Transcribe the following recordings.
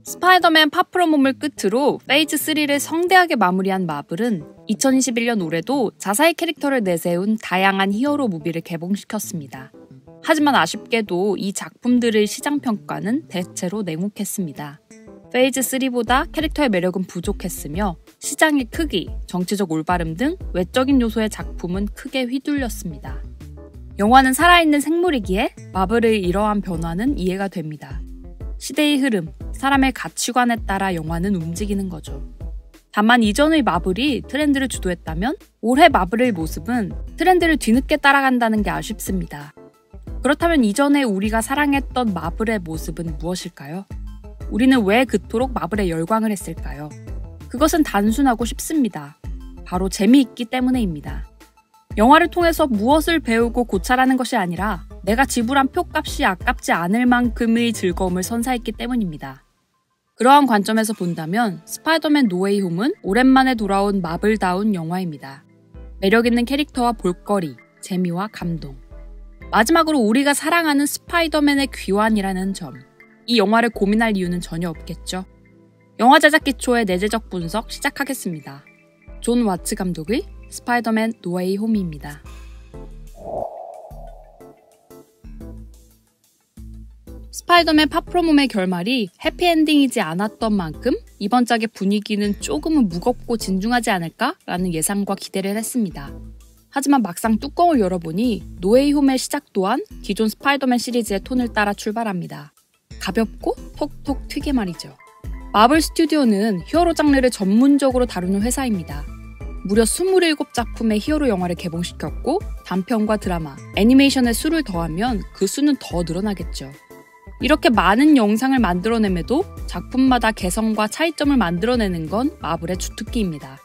스파이더맨 파프로몸을 끝으로 페이즈 3를 성대하게 마무리한 마블은 2021년 올해도 자사의 캐릭터를 내세운 다양한 히어로 무비를 개봉시켰습니다. 하지만 아쉽게도 이 작품들의 시장 평가는 대체로 냉혹했습니다. 페이즈 3보다 캐릭터의 매력은 부족했으며 시장의 크기, 정치적 올바름 등 외적인 요소의 작품은 크게 휘둘렸습니다. 영화는 살아있는 생물이기에 마블의 이러한 변화는 이해가 됩니다. 시대의 흐름, 사람의 가치관에 따라 영화는 움직이는 거죠. 다만 이전의 마블이 트렌드를 주도했다면 올해 마블의 모습은 트렌드를 뒤늦게 따라간다는 게 아쉽습니다. 그렇다면 이전에 우리가 사랑했던 마블의 모습은 무엇일까요? 우리는 왜 그토록 마블에 열광을 했을까요? 그것은 단순하고 쉽습니다. 바로 재미있기 때문에입니다. 영화를 통해서 무엇을 배우고 고찰하는 것이 아니라 내가 지불한 표값이 아깝지 않을 만큼의 즐거움을 선사했기 때문입니다. 그러한 관점에서 본다면 스파이더맨 노웨이 홈은 오랜만에 돌아온 마블다운 영화입니다. 매력있는 캐릭터와 볼거리, 재미와 감동. 마지막으로 우리가 사랑하는 스파이더맨의 귀환이라는 점. 이 영화를 고민할 이유는 전혀 없겠죠. 영화 제작 기초의 내재적 분석 시작하겠습니다. 존 와츠 감독의 스파이더맨 노웨이 홈입니다. 스파이더맨 파프로몸의 결말이 해피엔딩이지 않았던 만큼 이번 작의 분위기는 조금은 무겁고 진중하지 않을까라는 예상과 기대를 했습니다. 하지만 막상 뚜껑을 열어보니 노웨이 홈의 시작 또한 기존 스파이더맨 시리즈의 톤을 따라 출발합니다. 가볍고 톡톡 튀게 말이죠. 마블 스튜디오는 히어로 장르를 전문적으로 다루는 회사입니다. 무려 27작품의 히어로 영화를 개봉시켰고 단편과 드라마, 애니메이션의 수를 더하면 그 수는 더 늘어나겠죠. 이렇게 많은 영상을 만들어냄에도 작품마다 개성과 차이점을 만들어내는 건 마블의 주특기입니다.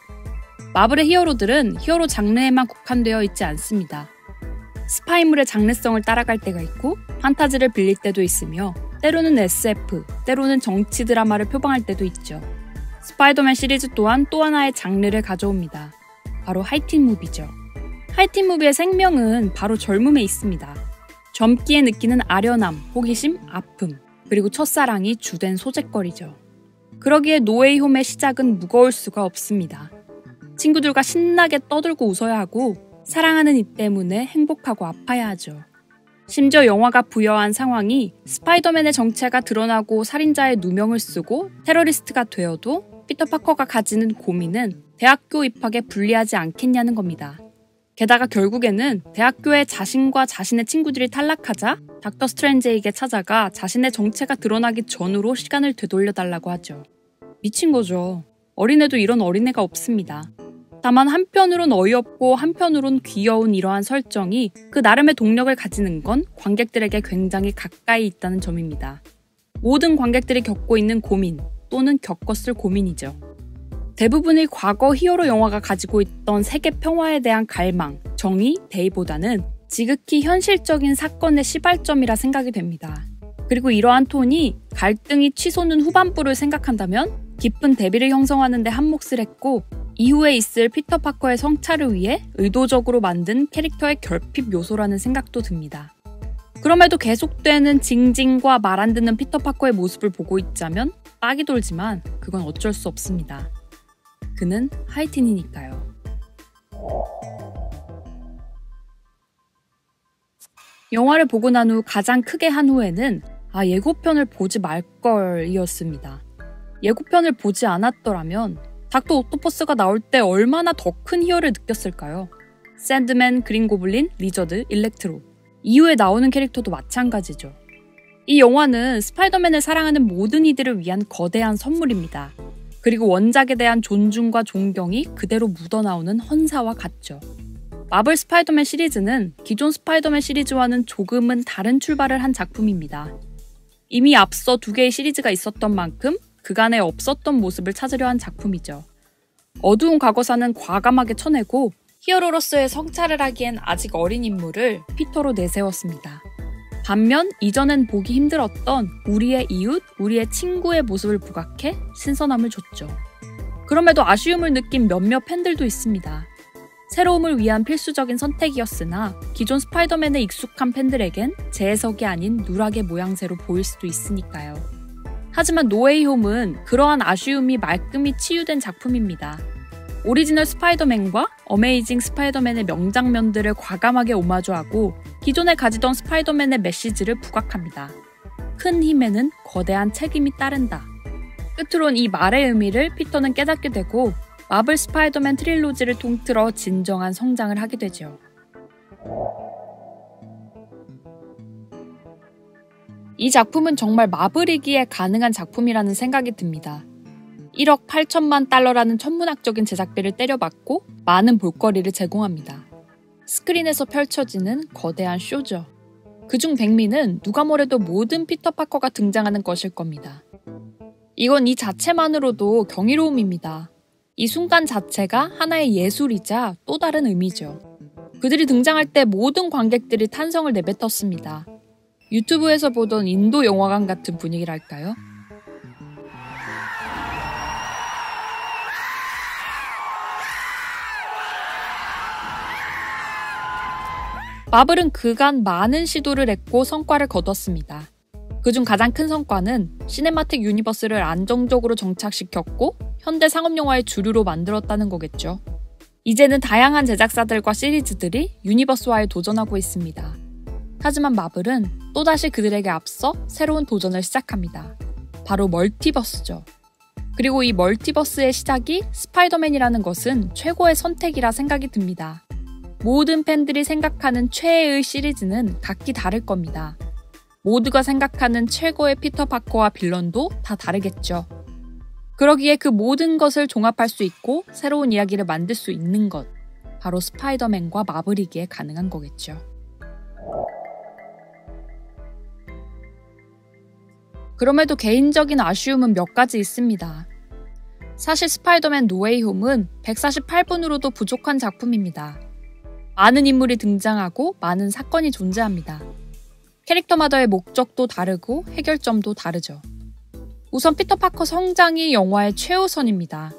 마블의 히어로들은 히어로 장르에만 국한되어 있지 않습니다. 스파이물의 장르성을 따라갈 때가 있고 판타지를 빌릴 때도 있으며 때로는 SF, 때로는 정치 드라마를 표방할 때도 있죠. 스파이더맨 시리즈 또한 또 하나의 장르를 가져옵니다. 바로 하이틴 무비죠. 하이틴 무비의 생명은 바로 젊음에 있습니다. 젊기에 느끼는 아련함, 호기심, 아픔, 그리고 첫사랑이 주된 소재거리죠. 그러기에 노웨이 홈의 시작은 무거울 수가 없습니다. 친구들과 신나게 떠들고 웃어야 하고 사랑하는 이 때문에 행복하고 아파야 하죠. 심지어 영화가 부여한 상황이 스파이더맨의 정체가 드러나고 살인자의 누명을 쓰고 테러리스트가 되어도 피터 파커가 가지는 고민은 대학교 입학에 불리하지 않겠냐는 겁니다. 게다가 결국에는 대학교에 자신과 자신의 친구들이 탈락하자 닥터 스트레인지에게 찾아가 자신의 정체가 드러나기 전으로 시간을 되돌려달라고 하죠. 미친 거죠. 어린애도 이런 어린애가 없습니다. 다만 한편으론 어이없고 한편으론 귀여운 이러한 설정이 그 나름의 동력을 가지는 건 관객들에게 굉장히 가까이 있다는 점입니다. 모든 관객들이 겪고 있는 고민 또는 겪었을 고민이죠. 대부분의 과거 히어로 영화가 가지고 있던 세계 평화에 대한 갈망, 정의, 대의보다는 지극히 현실적인 사건의 시발점이라 생각이 됩니다. 그리고 이러한 톤이 갈등이 치솟는 후반부를 생각한다면 깊은 대비를 형성하는 데 한몫을 했고 이후에 있을 피터 파커의 성찰을 위해 의도적으로 만든 캐릭터의 결핍 요소라는 생각도 듭니다. 그럼에도 계속되는 징징과 말 안 듣는 피터 파커의 모습을 보고 있자면 빡이 돌지만 그건 어쩔 수 없습니다. 그는 하이틴이니까요. 영화를 보고 난 후 가장 크게 한 후에는 예고편을 보지 말걸 이었습니다. 예고편을 보지 않았더라면 닥터 옥토퍼스가 나올 때 얼마나 더 큰 희열을 느꼈을까요? 샌드맨, 그린 고블린, 리저드, 일렉트로 이후에 나오는 캐릭터도 마찬가지죠. 이 영화는 스파이더맨을 사랑하는 모든 이들을 위한 거대한 선물입니다. 그리고 원작에 대한 존중과 존경이 그대로 묻어나오는 헌사와 같죠. 마블 스파이더맨 시리즈는 기존 스파이더맨 시리즈와는 조금은 다른 출발을 한 작품입니다. 이미 앞서 2개의 시리즈가 있었던 만큼 그간에 없었던 모습을 찾으려 한 작품이죠. 어두운 과거사는 과감하게 쳐내고 히어로로서의 성찰을 하기엔 아직 어린 인물을 피터로 내세웠습니다. 반면 이전엔 보기 힘들었던 우리의 이웃, 우리의 친구의 모습을 부각해 신선함을 줬죠. 그럼에도 아쉬움을 느낀 몇몇 팬들도 있습니다. 새로움을 위한 필수적인 선택이었으나 기존 스파이더맨에 익숙한 팬들에겐 재해석이 아닌 누락의 모양새로 보일 수도 있으니까요. 하지만 노웨이홈은 그러한 아쉬움이 말끔히 치유된 작품입니다. 오리지널 스파이더맨과 어메이징 스파이더맨의 명장면들을 과감하게 오마주하고 기존에 가지던 스파이더맨의 메시지를 부각합니다. 큰 힘에는 거대한 책임이 따른다. 끝으론 이 말의 의미를 피터는 깨닫게 되고 마블 스파이더맨 트릴로지를 통틀어 진정한 성장을 하게 되죠. 이 작품은 정말 마블이기에 가능한 작품이라는 생각이 듭니다. 1억 8천만 달러라는 천문학적인 제작비를 때려박고 많은 볼거리를 제공합니다. 스크린에서 펼쳐지는 거대한 쇼죠. 그중 백미는 누가 뭐래도 모든 피터 파커가 등장하는 것일 겁니다. 이건 이 자체만으로도 경이로움입니다. 이 순간 자체가 하나의 예술이자 또 다른 의미죠. 그들이 등장할 때 모든 관객들이 탄성을 내뱉었습니다. 유튜브에서 보던 인도 영화관 같은 분위기랄까요? 마블은 그간 많은 시도를 했고 성과를 거뒀습니다. 그중 가장 큰 성과는 시네마틱 유니버스를 안정적으로 정착시켰고 현대 상업영화의 주류로 만들었다는 거겠죠. 이제는 다양한 제작사들과 시리즈들이 유니버스화에 도전하고 있습니다. 하지만 마블은 또다시 그들에게 앞서 새로운 도전을 시작합니다. 바로 멀티버스죠. 그리고 이 멀티버스의 시작이 스파이더맨이라는 것은 최고의 선택이라 생각이 듭니다. 모든 팬들이 생각하는 최애의 시리즈는 각기 다를 겁니다. 모두가 생각하는 최고의 피터 파커와 빌런도 다 다르겠죠. 그러기에 그 모든 것을 종합할 수 있고 새로운 이야기를 만들 수 있는 것, 바로 스파이더맨과 마블이기에 가능한 거겠죠. 그럼에도 개인적인 아쉬움은 몇 가지 있습니다. 사실 스파이더맨 노웨이홈은 148분으로도 부족한 작품입니다. 많은 인물이 등장하고 많은 사건이 존재합니다. 캐릭터마다의 목적도 다르고 해결점도 다르죠. 우선 피터 파커 성장이 영화의 최우선입니다.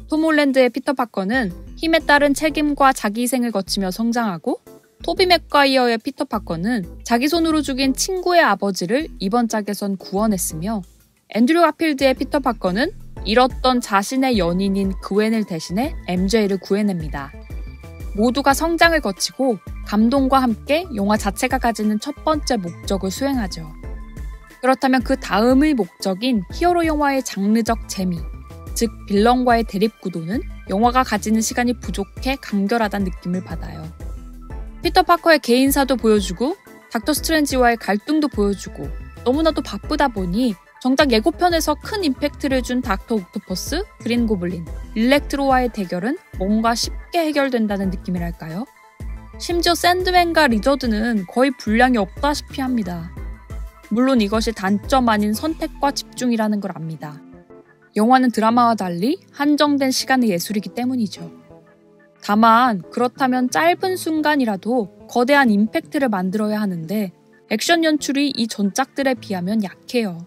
톰 홀랜드의 피터 파커는 힘에 따른 책임과 자기 희생을 거치며 성장하고 토비 맥과이어의 피터 파커는 자기 손으로 죽인 친구의 아버지를 이번 짝에선 구원했으며 앤드류 가필드의 피터 파커는 잃었던 자신의 연인인 그웬을 대신해 MJ를 구해냅니다. 모두가 성장을 거치고 감동과 함께 영화 자체가 가지는 첫 번째 목적을 수행하죠. 그렇다면 그 다음의 목적인 히어로 영화의 장르적 재미, 즉 빌런과의 대립구도는 영화가 가지는 시간이 부족해 간결하다는 느낌을 받아요. 피터 파커의 개인사도 보여주고 닥터 스트레인지와의 갈등도 보여주고 너무나도 바쁘다 보니 정작 예고편에서 큰 임팩트를 준 닥터 옥토퍼스, 그린 고블린, 일렉트로와의 대결은 뭔가 쉽게 해결된다는 느낌이랄까요? 심지어 샌드맨과 리저드는 거의 분량이 없다시피 합니다. 물론 이것이 단점 아닌 선택과 집중이라는 걸 압니다. 영화는 드라마와 달리 한정된 시간의 예술이기 때문이죠. 다만 그렇다면 짧은 순간이라도 거대한 임팩트를 만들어야 하는데 액션 연출이 이 전작들에 비하면 약해요.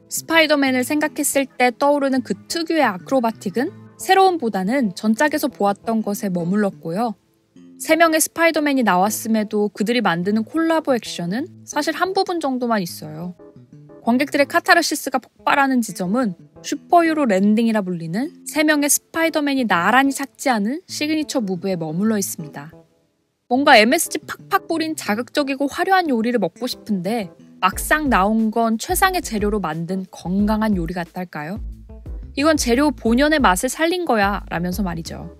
스파이더맨을 생각했을 때 떠오르는 그 특유의 아크로바틱은 새로움보다는 전작에서 보았던 것에 머물렀고요. 3명의 스파이더맨이 나왔음에도 그들이 만드는 콜라보 액션은 사실 한 부분 정도만 있어요. 관객들의 카타르시스가 폭발하는 지점은 슈퍼히어로 랜딩이라 불리는 3명의 스파이더맨이 나란히 착지하는 시그니처 무브에 머물러 있습니다. 뭔가 MSG 팍팍 뿌린 자극적이고 화려한 요리를 먹고 싶은데 막상 나온 건 최상의 재료로 만든 건강한 요리 같달까요? 이건 재료 본연의 맛을 살린 거야 라면서 말이죠.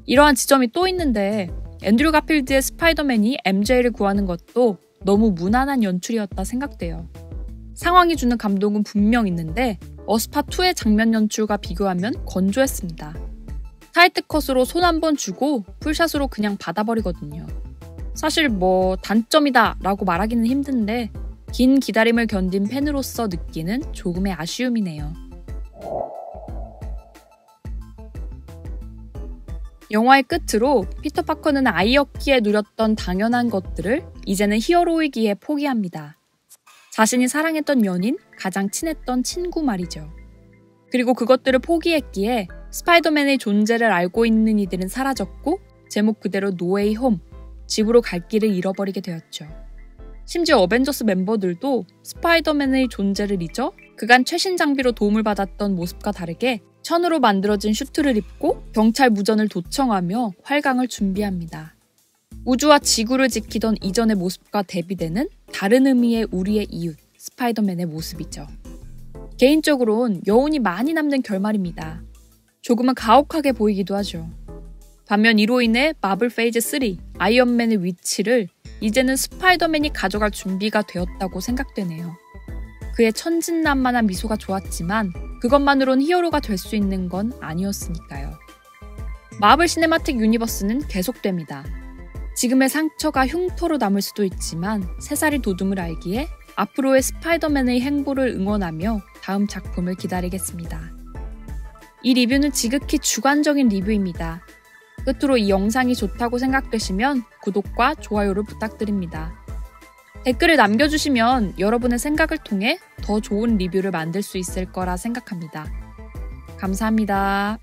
이러한 지점이 또 있는데 앤드류 가필드의 스파이더맨이 MJ를 구하는 것도 너무 무난한 연출이었다 생각돼요. 상황이 주는 감동은 분명 있는데 어스파2의 장면 연출과 비교하면 건조했습니다. 타이트 컷으로 손 한 번 주고 풀샷으로 그냥 받아버리거든요. 사실 단점이다 라고 말하기는 힘든데 긴 기다림을 견딘 팬으로서 느끼는 조금의 아쉬움이네요. 영화의 끝으로 피터 파커는 아이였기에 누렸던 당연한 것들을 이제는 히어로이기에 포기합니다. 자신이 사랑했던 연인, 가장 친했던 친구 말이죠. 그리고 그것들을 포기했기에 스파이더맨의 존재를 알고 있는 이들은 사라졌고 제목 그대로 노웨이 홈, 집으로 갈 길을 잃어버리게 되었죠. 심지어 어벤져스 멤버들도 스파이더맨의 존재를 잊어 그간 최신 장비로 도움을 받았던 모습과 다르게 천으로 만들어진 슈트를 입고 경찰 무전을 도청하며 활강을 준비합니다. 우주와 지구를 지키던 이전의 모습과 대비되는 다른 의미의 우리의 이웃, 스파이더맨의 모습이죠. 개인적으론 여운이 많이 남는 결말입니다. 조금은 가혹하게 보이기도 하죠. 반면 이로 인해 마블 페이즈 3, 아이언맨의 위치를 이제는 스파이더맨이 가져갈 준비가 되었다고 생각되네요. 그의 천진난만한 미소가 좋았지만 그것만으론 히어로가 될 수 있는 건 아니었으니까요. 마블 시네마틱 유니버스는 계속됩니다. 지금의 상처가 흉터로 남을 수도 있지만 새살이 도둠을 알기에 앞으로의 스파이더맨의 행보를 응원하며 다음 작품을 기다리겠습니다. 이 리뷰는 지극히 주관적인 리뷰입니다. 끝으로 이 영상이 좋다고 생각되시면 구독과 좋아요를 부탁드립니다. 댓글을 남겨주시면 여러분의 생각을 통해 더 좋은 리뷰를 만들 수 있을 거라 생각합니다. 감사합니다.